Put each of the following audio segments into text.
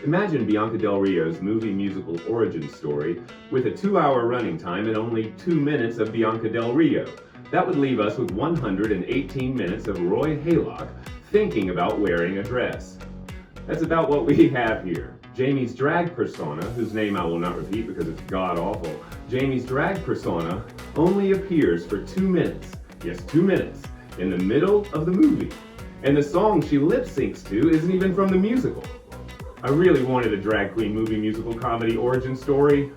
Imagine Bianca Del Rio's movie musical origin story with a 2-hour running time and only 2 minutes of Bianca Del Rio. That would leave us with 118 minutes of Roy Haylock thinking about wearing a dress. That's about what we have here. Jamie's drag persona, whose name I will not repeat because it's god-awful, Jamie's drag persona only appears for 2 minutes, yes 2 minutes, in the middle of the movie. And the song she lip syncs to isn't even from the musical. I really wanted a drag queen movie musical comedy origin story.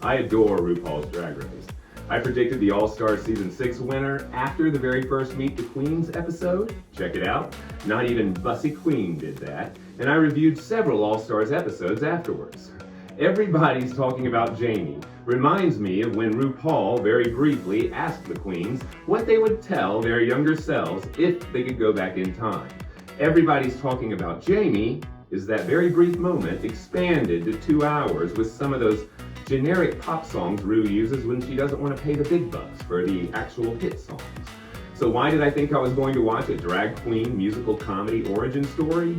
I adore RuPaul's Drag Race. I predicted the All-Star Season 6 winner after the very first Meet the Queens episode. Check it out. Not even Bussy Queen did that. And I reviewed several All-Stars episodes afterwards. Everybody's Talking About Jamie reminds me of when RuPaul very briefly asked the queens what they would tell their younger selves if they could go back in time. Everybody's Talking About Jamie is that very brief moment expanded to 2 hours with some of those generic pop songs Ru uses when she doesn't want to pay the big bucks for the actual hit songs. So why did I think I was going to watch a drag queen musical comedy origin story?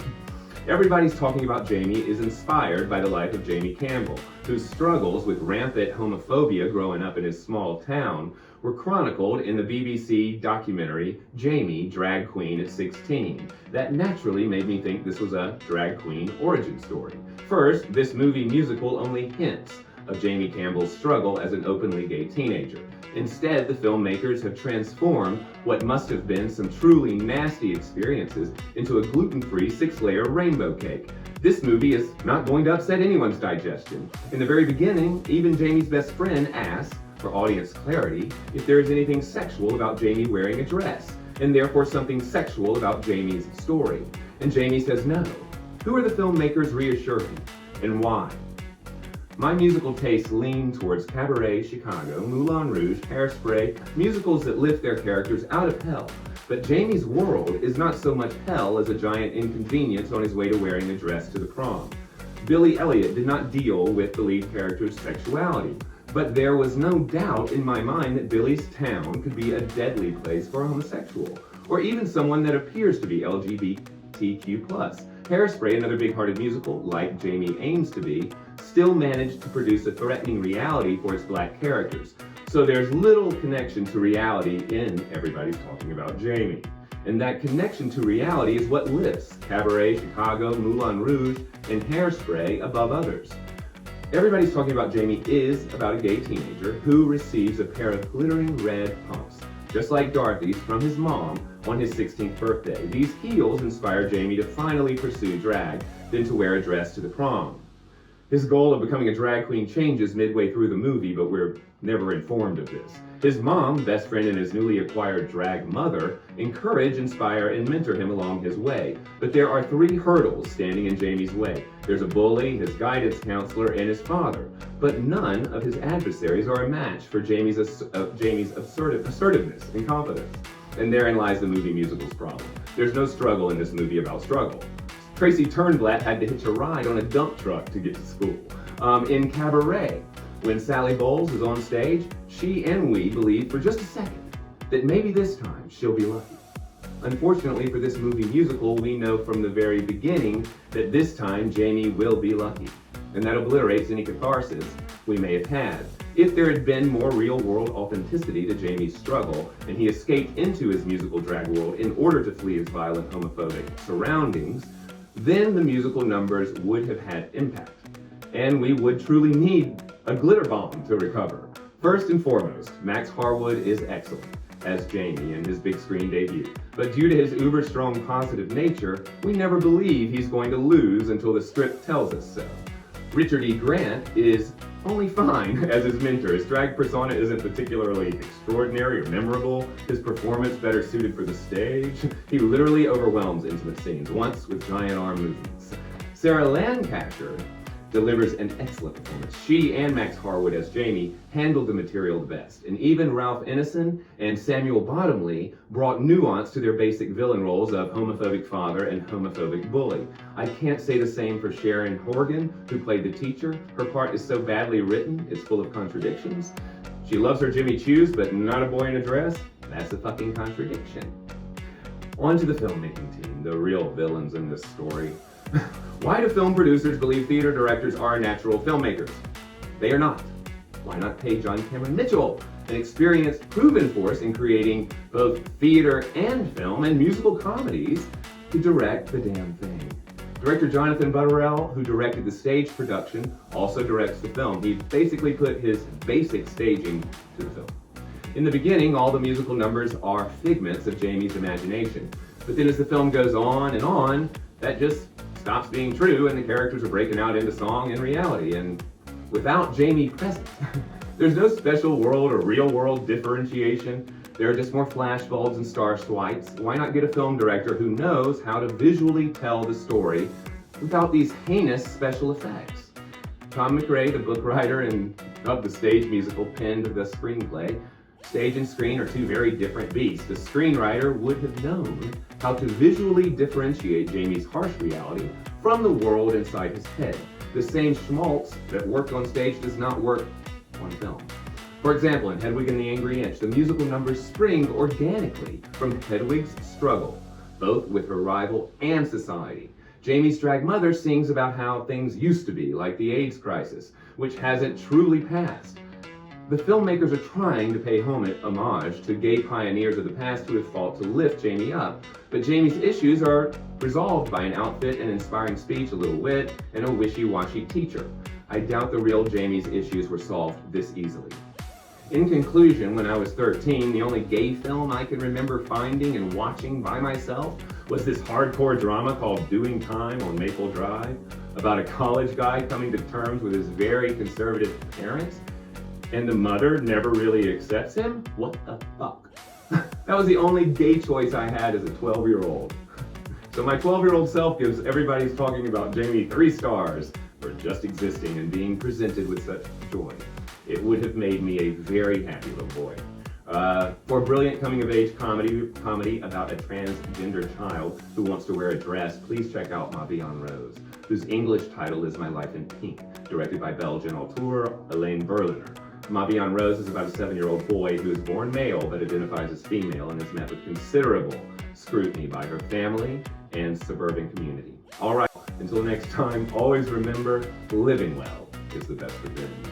Everybody's Talking About Jamie is inspired by the life of Jamie Campbell, whose struggles with rampant homophobia growing up in his small town were chronicled in the BBC documentary Jamie, Drag Queen at 16. That naturally made me think this was a drag queen origin story. First, this movie musical only hints of Jamie Campbell's struggle as an openly gay teenager. Instead, the filmmakers have transformed what must have been some truly nasty experiences into a gluten-free 6-layer rainbow cake. This movie is not going to upset anyone's digestion. In the very beginning, even Jamie's best friend asks, for audience clarity, if there is anything sexual about Jamie wearing a dress, and therefore something sexual about Jamie's story. And Jamie says no. Who are the filmmakers reassuring, and why? My musical tastes lean towards Cabaret, Chicago, Moulin Rouge, Hairspray, musicals that lift their characters out of hell. But Jamie's world is not so much hell as a giant inconvenience on his way to wearing a dress to the prom. Billy Elliot did not deal with the lead character's sexuality, but there was no doubt in my mind that Billy's town could be a deadly place for a homosexual, or even someone that appears to be LGBTQ+. Hairspray, another big-hearted musical, like Jamie aims to be, still managed to produce a threatening reality for its black characters. So there's little connection to reality in Everybody's Talking About Jamie. And that connection to reality is what lifts Cabaret, Chicago, Moulin Rouge, and Hairspray above others. Everybody's Talking About Jamie is about a gay teenager who receives a pair of glittering red pumps, just like Dorothy's, from his mom on his 16th birthday. These heels inspire Jamie to finally pursue drag, then to wear a dress to the prom. His goal of becoming a drag queen changes midway through the movie, but we're never informed of this. His mom, best friend, and his newly acquired drag mother encourage, inspire, and mentor him along his way. But there are 3 hurdles standing in Jamie's way. There's a bully, his guidance counselor, and his father. But none of his adversaries are a match for Jamie's assertiveness and confidence. And therein lies the movie musical's problem. There's no struggle in this movie about struggle. Tracy Turnblatt had to hitch a ride on a dump truck to get to school. In Cabaret, when Sally Bowles is on stage, she and we believe for just a second that maybe this time she'll be lucky. Unfortunately for this movie musical, we know from the very beginning that this time Jamie will be lucky. And that obliterates any catharsis we may have had. If there had been more real-world authenticity to Jamie's struggle, and he escaped into his musical drag world in order to flee his violent homophobic surroundings, then the musical numbers would have had impact. And we would truly need a glitter bomb to recover. First and foremost, Max Harwood is excellent as Jamie in his big screen debut. But due to his uber-strong positive nature, we never believe he's going to lose until the script tells us so. Richard E. Grant is only fine as his mentor. His drag persona isn't particularly extraordinary or memorable. His performance better suited for the stage. He literally overwhelms intimate scenes, once with giant arm movements. Sarah Lancashire delivers an excellent performance. She and Max Harwood as Jamie handled the material the best. And even Ralph Ineson and Samuel Bottomley brought nuance to their basic villain roles of homophobic father and homophobic bully. I can't say the same for Sharon Horgan, who played the teacher. Her part is so badly written, it's full of contradictions. She loves her Jimmy Choos, but not a boy in a dress. That's a fucking contradiction. On to the filmmaking team, the real villains in this story. Why do film producers believe theater directors are natural filmmakers? They are not. Why not pay John Cameron Mitchell, an experienced, proven force in creating both theater and film and musical comedies, to direct the damn thing? Director Jonathan Butterell, who directed the stage production, also directs the film. He basically put his basic staging to the film. In the beginning, all the musical numbers are figments of Jamie's imagination. But then as the film goes on, that just stops being true and the characters are breaking out into song and reality. And without Jamie present, there's no special world or real world differentiation. There are just more flashbulbs and star swipes. Why not get a film director who knows how to visually tell the story without these heinous special effects? Tom McRae, the book writer and of the stage musical, penned the screenplay. Stage and screen are two very different beasts. The screenwriter would have known how to visually differentiate Jamie's harsh reality from the world inside his head. The same schmaltz that worked on stage does not work on film. For example, in Hedwig and the Angry Inch, the musical numbers spring organically from Hedwig's struggle, both with her rival and society. Jamie's drag mother sings about how things used to be, like the AIDS crisis, which hasn't truly passed. The filmmakers are trying to pay homage to gay pioneers of the past who have fought to lift Jamie up, but Jamie's issues are resolved by an outfit, an inspiring speech, a little wit, and a wishy-washy teacher. I doubt the real Jamie's issues were solved this easily. In conclusion, when I was 13, the only gay film I can remember finding and watching by myself was this hardcore drama called Doing Time on Maple Drive, about a college guy coming to terms with his very conservative parents, and the mother never really accepts him? What the fuck? That was the only gay choice I had as a 12-year-old. So my 12-year-old self gives Everybody's Talking About Jamie 3 stars for just existing and being presented with such joy. It would have made me a very happy little boy. For a brilliant coming-of-age comedy about a transgender child who wants to wear a dress, please check out Ma Vie en Rose, whose English title is My Life in Pink, directed by Belgian auteur Elaine Berliner. Ma Vie en Rose is about a 7-year-old boy who is born male but identifies as female and is met with considerable scrutiny by her family and suburban community. All right, until next time, always remember, living well is the best revenge.